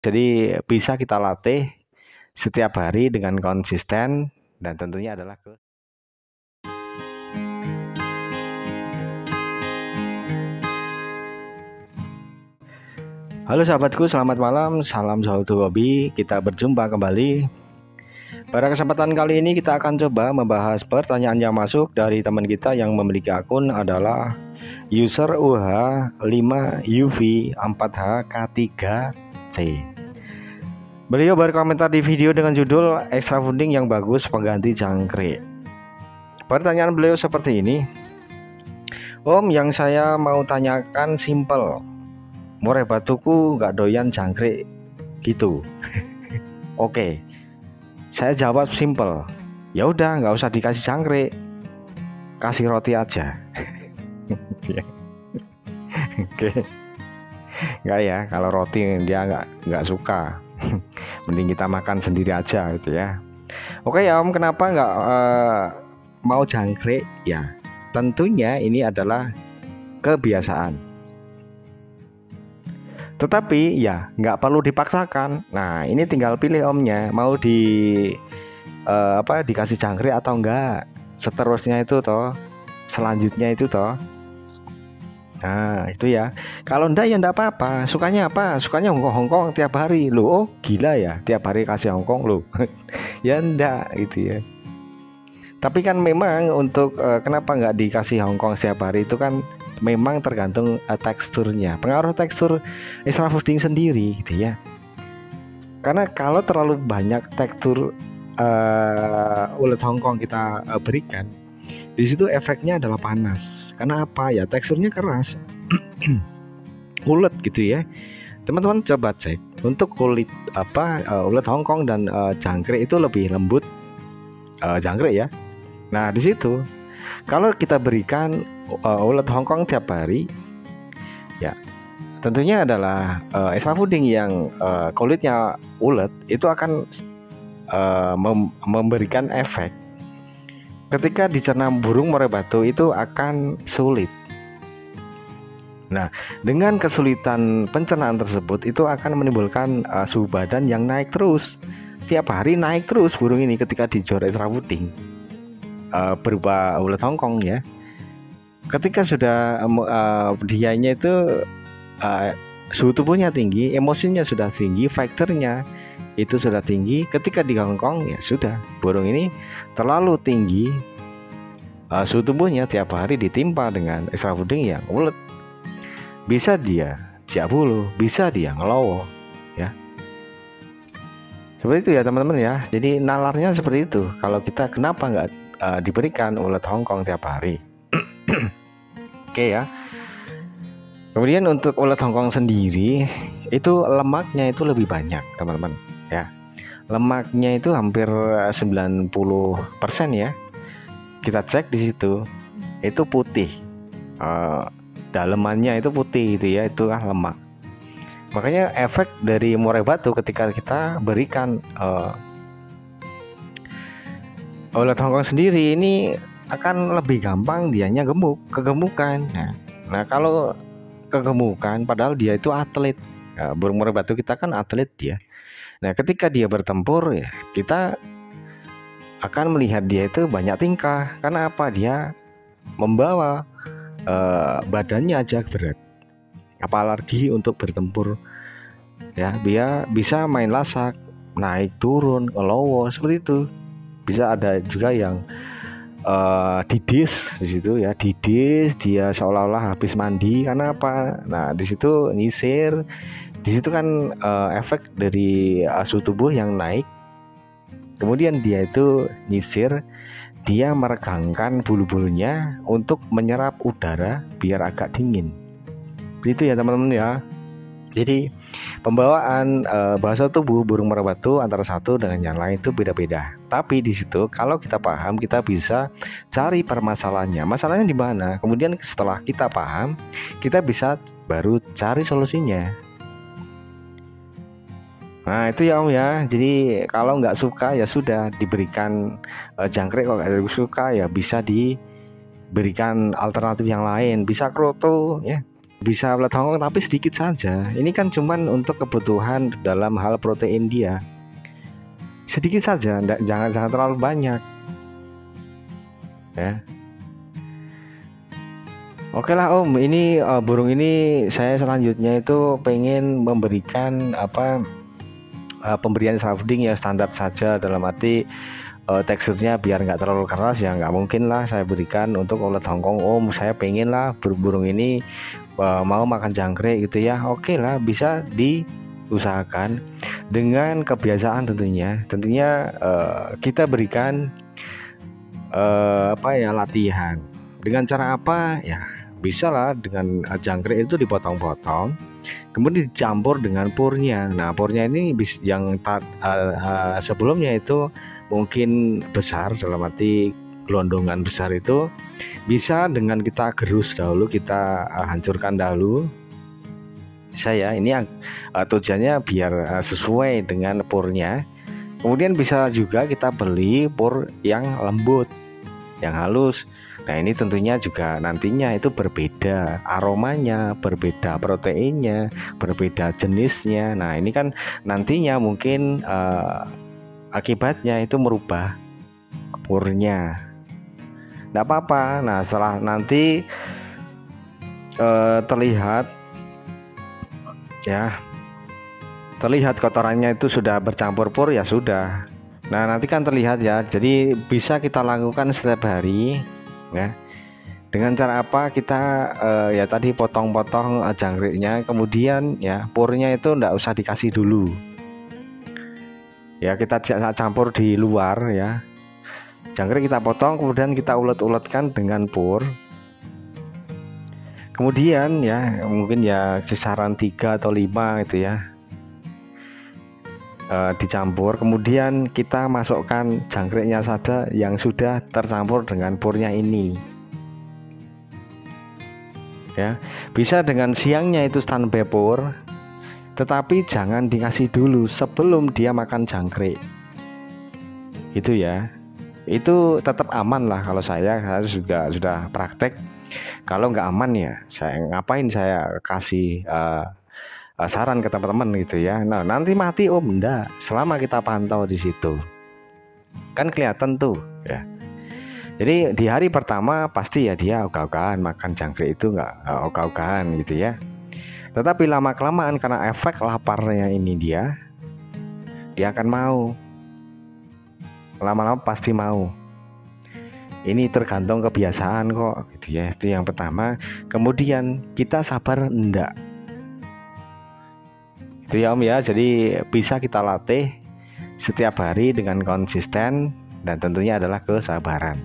Jadi bisa kita latih setiap hari dengan konsisten dan tentunya adalah Halo sahabatku, selamat malam, salam sahut hobi. Kita berjumpa kembali. Pada kesempatan kali ini kita akan coba membahas pertanyaan yang masuk dari teman kita yang memiliki akun adalah user UH5UV4HK3C. Beliau berkomentar di video dengan judul Extra Funding yang bagus pengganti jangkrik. Pertanyaan beliau seperti ini. Om, yang saya mau tanyakan simple. Murai batuku nggak doyan jangkrik gitu. Oke, saya jawab simple. Ya udah, nggak usah dikasih jangkrik, kasih roti aja. Oke, nggak ya, kalau roti dia nggak suka. Mending kita makan sendiri aja gitu ya. Oke ya Om, kenapa nggak mau jangkrik? Ya tentunya ini adalah kebiasaan. Tetapi ya nggak perlu dipaksakan. Nah ini tinggal pilih omnya mau dikasih jangkrik atau enggak. Seterusnya itu toh, selanjutnya itu toh. Nah itu ya. Kalau enggak ya enggak apa-apa. Sukanya apa? Sukanya Hongkong tiap hari. Loh, oh gila ya, tiap hari kasih Hongkong loh. Ya enggak gitu ya. Tapi kan memang untuk kenapa nggak dikasih Hongkong setiap hari itu kan memang tergantung teksturnya, pengaruh tekstur extra fooding sendiri gitu ya. Karena kalau terlalu banyak tekstur ulet Hongkong kita berikan, di situ efeknya adalah panas. Karena apa ya, teksturnya keras, ulet gitu ya. Teman-teman coba cek untuk kulit ulet Hongkong dan jangkrik itu lebih lembut jangkrik ya. Nah di situ kalau kita berikan ulet Hongkong tiap hari, ya tentunya adalah extra fooding yang kulitnya ulet itu akan memberikan efek. Ketika dicerna burung murai batu itu akan sulit. Nah, dengan kesulitan pencernaan tersebut itu akan menimbulkan suhu badan yang naik terus. Tiap hari naik terus burung ini ketika dijor extra fooding berupa ulet Hongkong ya. Ketika sudah dianya itu suhu tubuhnya tinggi, emosinya sudah tinggi, faktornya itu sudah tinggi. Ketika di Hongkong ya sudah, burung ini terlalu tinggi suhu tubuhnya, tiap hari ditimpa dengan extra fooding yang ulet, bisa dia bulu, bisa dia ngelowo ya. Seperti itu ya teman-teman ya. Jadi nalarnya seperti itu. Kalau kita kenapa nggak diberikan ulet Hongkong tiap hari? Oke ya. Kemudian untuk ulet Hongkong sendiri itu lemaknya itu lebih banyak teman-teman ya. Lemaknya itu hampir 90% ya. Kita cek di situ itu putih. Dalemannya itu putih itu ya, itulah lemak. Makanya efek dari murai batu ketika kita berikan ulet Hongkong sendiri ini akan lebih gampang dianya kegemukan. Nah kalau kegemukan padahal dia itu atlet, burung murai batu kita kan atlet ya. Nah ketika dia bertempur ya kita akan melihat dia itu banyak tingkah. Karena apa? Dia membawa badannya aja berat, apa alergi untuk bertempur ya. Dia bisa main lasak, naik turun, ngelowo seperti itu. Bisa ada juga yang didis di situ ya, didis dia seolah-olah habis mandi. Karena apa? Nah di situ nyisir, di situ kan efek dari suhu tubuh yang naik. Kemudian dia itu nyisir, dia meregangkan bulu-bulunya untuk menyerap udara biar agak dingin. Itu ya teman-teman ya. Jadi pembawaan bahasa tubuh burung murai batu antara satu dengan yang lain itu beda-beda. Tapi di situ kalau kita paham, kita bisa cari permasalahannya. Masalahnya di mana? Kemudian setelah kita paham, kita bisa baru cari solusinya. Nah itu ya Om ya. Jadi kalau nggak suka ya sudah diberikan jangkrik. Kalau nggak suka ya bisa diberikan alternatif yang lain. Bisa kroto ya. bisa ulat Hongkong tapi sedikit saja. Ini kan cuman untuk kebutuhan dalam hal protein dia. Sedikit saja, jangan terlalu banyak. Ya. Oke lah Om, ini burung ini saya selanjutnya itu pengen memberikan pemberian self-feeding ya standar saja, dalam arti teksturnya biar nggak terlalu keras ya, nggak mungkin lah saya berikan untuk ulat Hongkong. Om, saya pengen lah burung ini mau makan jangkrik gitu ya. Oke lah, bisa diusahakan dengan kebiasaan tentunya kita berikan latihan. Dengan cara apa ya, bisa lah dengan jangkrik itu dipotong-potong, kemudian dicampur dengan purnya. Nah, purnya ini yang sebelumnya itu mungkin besar, dalam arti gelondongan besar, itu bisa dengan kita gerus dahulu, kita hancurkan dahulu. Saya ini tujuannya biar sesuai dengan purnya. Kemudian bisa juga kita beli pur yang lembut, yang halus. Nah, ini tentunya juga nantinya itu berbeda aromanya, berbeda proteinnya, berbeda jenisnya. Nah, ini kan nantinya mungkin akibatnya itu merubah purnya. Nggak apa-apa. Nah, setelah nanti terlihat kotorannya itu sudah bercampur pur, ya sudah. Nah, nanti kan terlihat ya. Jadi bisa kita lakukan setiap hari ya. Dengan cara apa? Kita ya tadi potong-potong jangkriknya, kemudian ya purnya itu enggak usah dikasih dulu. Ya, kita campur di luar ya. Jangkrik kita potong, kemudian kita ulet-uletkan dengan pur. Kemudian ya mungkin ya kisaran 3 atau 5 gitu ya. Dicampur, kemudian kita masukkan jangkriknya saja yang sudah tercampur dengan purnya ini ya. Bisa dengan siangnya itu standby pur, tetapi jangan dikasih dulu sebelum dia makan jangkrik gitu ya. Itu tetap aman lah. Kalau saya juga sudah praktek. Kalau nggak aman ya saya ngapain saya kasih saran ke teman-teman gitu ya. Nah, nanti mati Om, enggak, selama kita pantau di situ kan kelihatan tuh ya. Jadi di hari pertama pasti ya dia ogah-ogahan makan jangkrik, itu nggak ogah-ogahan gitu ya. Tetapi lama kelamaan karena efek laparnya ini dia akan mau, lama-lama pasti mau. Ini tergantung kebiasaan kok gitu ya. Itu yang pertama. Kemudian kita sabar enggak itu ya Om ya. Jadi bisa kita latih setiap hari dengan konsisten, dan tentunya adalah kesabaran.